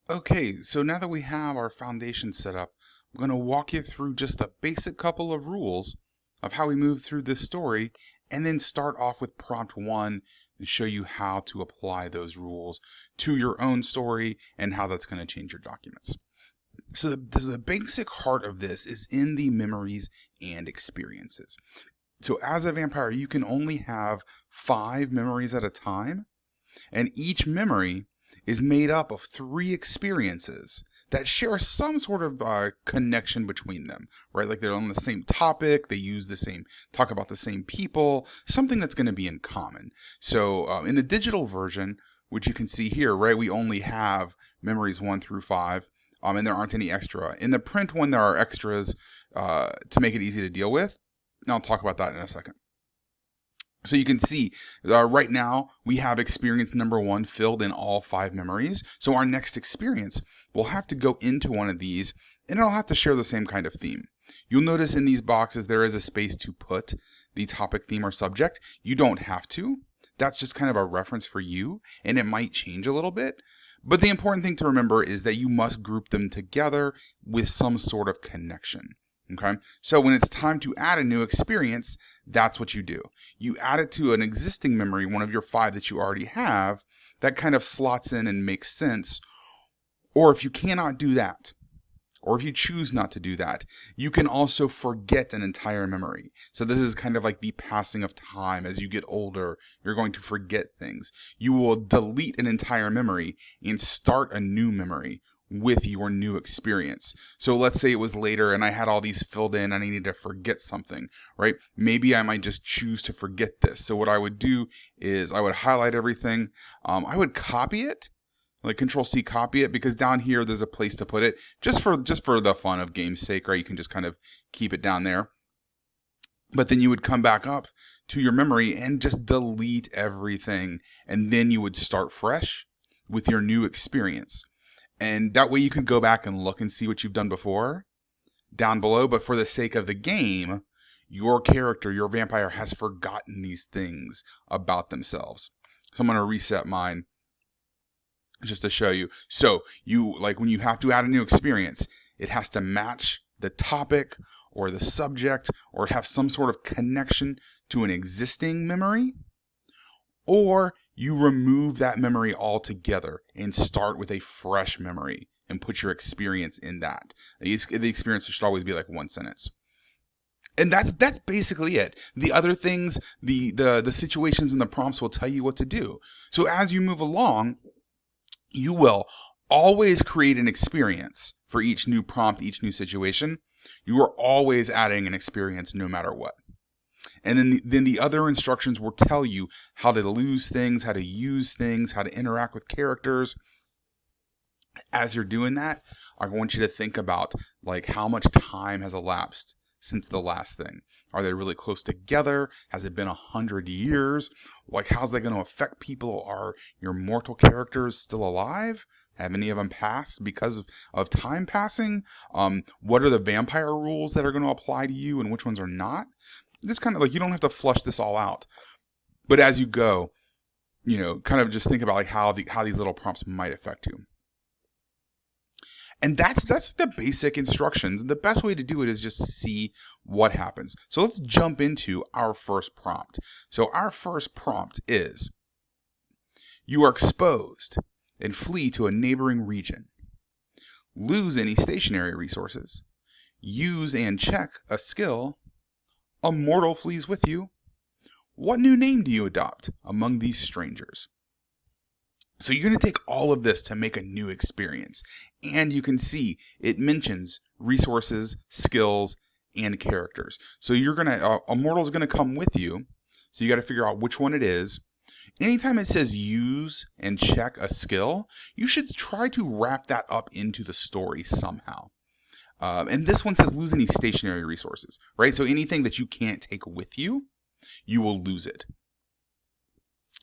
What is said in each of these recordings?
Okay, so now that we have our foundation set up, I'm going to walk you through just a basic couple of rules of how we move through this story, and then start off with prompt one and show you how to apply those rules to your own story and how that's going to change your documents. So the basic heart of this is in the memories and experiences. So as a vampire, you can only have 5 memories at a time, and each memory is made up of 3 experiences that share some sort of connection between them, right? Like they're on the same topic, they use the same, talk about the same people, something that's going to be in common. So in the digital version, which you can see here, right, we only have memories 1 through 5, and there aren't any extra. In the print one, there are extras to make it easy to deal with. And I'll talk about that in a second. So you can see right now we have experience number 1 filled in all 5 memories. So our next experience will have to go into one of these, and it'll have to share the same kind of theme. You'll notice in these boxes there is a space to put the topic, theme, or subject. You don't have to. That's just kind of a reference for you, and it might change a little bit. But the important thing to remember is that you must group them together with some sort of connection. Okay? So when it's time to add a new experience, that's what you do. You add it to an existing memory, one of your 5 that you already have, that kind of slots in and makes sense. Or if you cannot do that, or if you choose not to do that, you can also forget an entire memory. So this is kind of like the passing of time. As you get older, you're going to forget things. You will delete an entire memory and start a new memory with your new experience. So let's say it was later and I had all these filled in and I needed to forget something, right? Maybe I might just choose to forget this. So what I would do is I would highlight everything. I would copy it, like Control C, copy it, because down here there's a place to put it, just for the fun of game's sake, right? You can just kind of keep it down there. But then you would come back up to your memory and just delete everything, and then you would start fresh with your new experience. And that way you can go back and look and see what you've done before down below. But for the sake of the game, your character, your vampire, has forgotten these things about themselves. So I'm going to reset mine just to show you. So you, like, when you have to add a new experience, it has to match the topic or the subject or have some sort of connection to an existing memory, or you remove that memory altogether and start with a fresh memory and put your experience in that. The experience should always be like 1 sentence. And that's basically it. The other things, the situations and the prompts will tell you what to do. So as you move along, you will always create an experience for each new prompt, each new situation. You are always adding an experience no matter what. And then the other instructions will tell you how to lose things, how to use things, how to interact with characters. As you're doing that, I want you to think about, like, how much time has elapsed since the last thing. Are they really close together? Has it been 100 years? Like, how's that going to affect people? Are your mortal characters still alive? Have any of them passed because of time passing? What are the vampire rules that are going to apply to you and which ones are not? Just kind of like, you don't have to flush this all out. But as you go, kind of just think about like how these little prompts might affect you. And that's the basic instructions. The best way to do it is just see what happens. So let's jump into our first prompt. So our first prompt is: you are exposed and flee to a neighboring region. Lose any stationary resources. Use and check a skill. A mortal flees with you. What new name do you adopt among these strangers? So you're going to take all of this to make a new experience. And you can see it mentions resources, skills, and characters. So you're going to, a mortal is going to come with you. So you got to figure out which one it is. Anytime it says use and check a skill, you should try to wrap that up into the story somehow. And this one says lose any stationary resources, right? So anything that you can't take with you, you will lose it.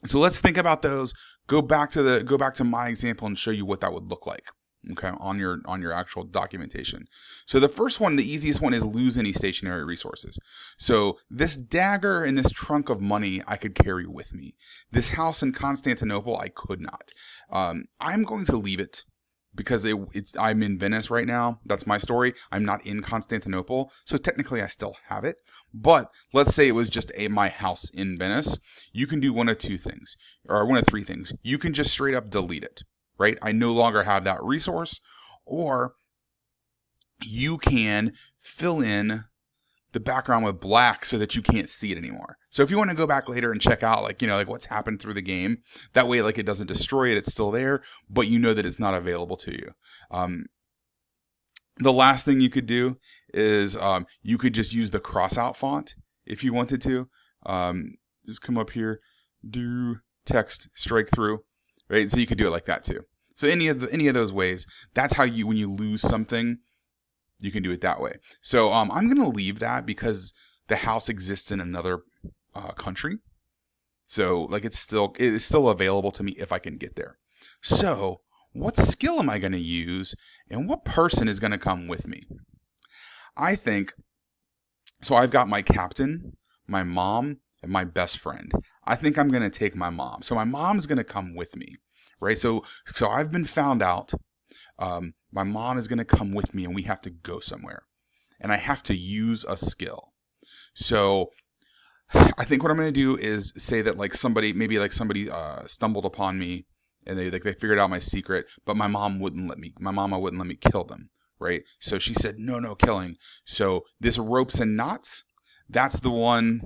So let's think about those. Go back to my example and show you what that would look like, okay, on your actual documentation. So the first one, the easiest one, is lose any stationary resources. So this dagger and this trunk of money I could carry with me. This house in Constantinople I could not. I'm going to leave it because I'm in Venice right now. That's my story. I'm not in Constantinople, so technically I still have it. But let's say it was just my house in Venice. You can do one of two things, or one of three things. You can just straight up delete it, right? I no longer have that resource. Or you can fill in the background with black so that you can't see it anymore. So if you want to go back later and check out like what's happened through the game, that way like it doesn't destroy it, it's still there, but you know that it's not available to you. The last thing you could do is you could just use the crossout font if you wanted to. Just come up here, do text strike through, right? So you could do it like that too. So any of those ways, that's how when you lose something, you can do it that way. So I'm going to leave that because the house exists in another country. So like it is still available to me if I can get there. So what skill am I going to use, and what person is going to come with me? I think, so I've got my captain, my mom, and my best friend. I think I'm going to take my mom. So my mom's going to come with me, right? So I've been found out. My mom is going to come with me and we have to go somewhere. And I have to use a skill. So I think what I'm going to do is say that somebody stumbled upon me and they figured out my secret, but my mama wouldn't let me kill them, right? So she said, no killing. So this ropes and knots, that's the one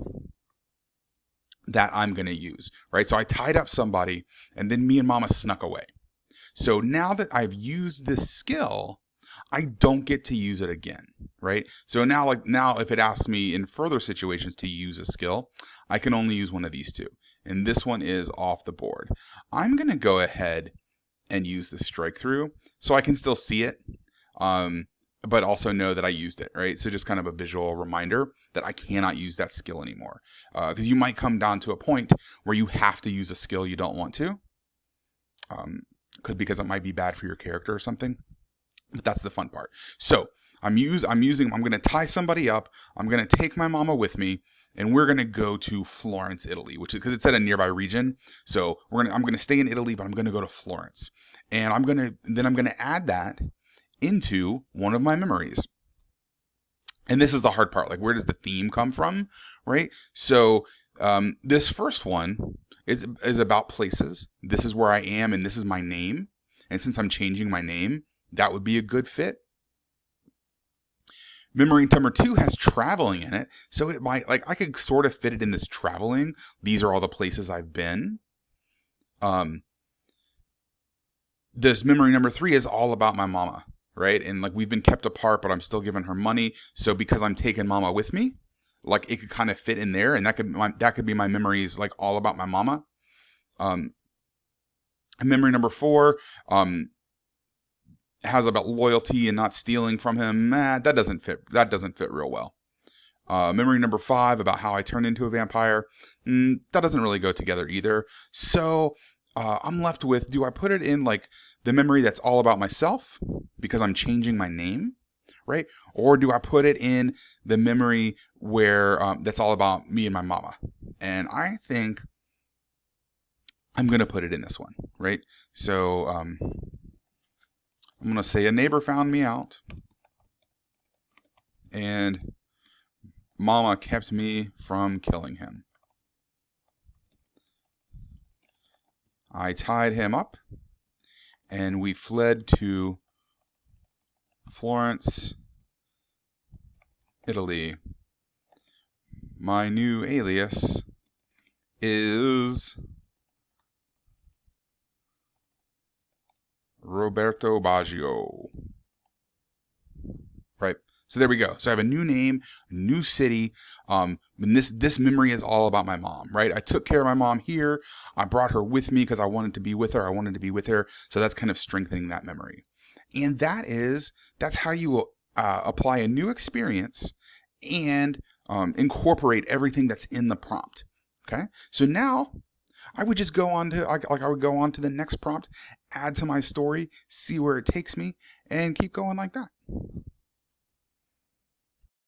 that I'm going to use, right? So I tied up somebody and then me and mama snuck away. So now that I've used this skill, I don't get to use it again, right? So now if it asks me in further situations to use a skill, I can only use one of these two. And this one is off the board. I'm going to go ahead and use the strike through so I can still see it, but also know that I used it, right? So just kind of a visual reminder that I cannot use that skill anymore. Because you might come down to a point where you have to use a skill you don't want to. Because it might be bad for your character or something, but that's the fun part. So I'm going to tie somebody up. I'm going to take my mama with me, and we're going to go to Florence, Italy, which is because it's at a nearby region. So I'm going to stay in Italy, but I'm going to go to Florence, and I'm going to add that into one of my memories. And this is the hard part. Like, where does the theme come from, right? So this first one is about places. This is where I am, and this is my name. And since I'm changing my name, that would be a good fit. Memory number 2 has traveling in it, so it might I could sort of fit it in this traveling. These are all the places I've been. This memory number 3 is all about my mama, right? And we've been kept apart, but I'm still giving her money. So because I'm taking mama with me, it could kind of fit in there, and that could be my memories, all about my mama. Memory number 4 has about loyalty and not stealing from him. That doesn't fit. That doesn't fit real well. Memory number 5 about how I turned into a vampire. That doesn't really go together either. So I'm left with: do I put it in the memory that's all about myself because I'm changing my name, right? Or do I put it in the memory where that's all about me and my mama? And I think I'm going to put it in this one, right? So I'm going to say a neighbor found me out, and mama kept me from killing him. I tied him up, and we fled to Florence, Italy. My new alias is Roberto Baggio. Right. So there we go. So I have a new name, new city. And this memory is all about my mom, right? I took care of my mom here. I brought her with me because I wanted to be with her. So that's kind of strengthening that memory. And that's how you apply a new experience and incorporate everything that's in the prompt. Okay. So now I would just go on to I would go on to the next prompt, add to my story, see where it takes me, and keep going like that.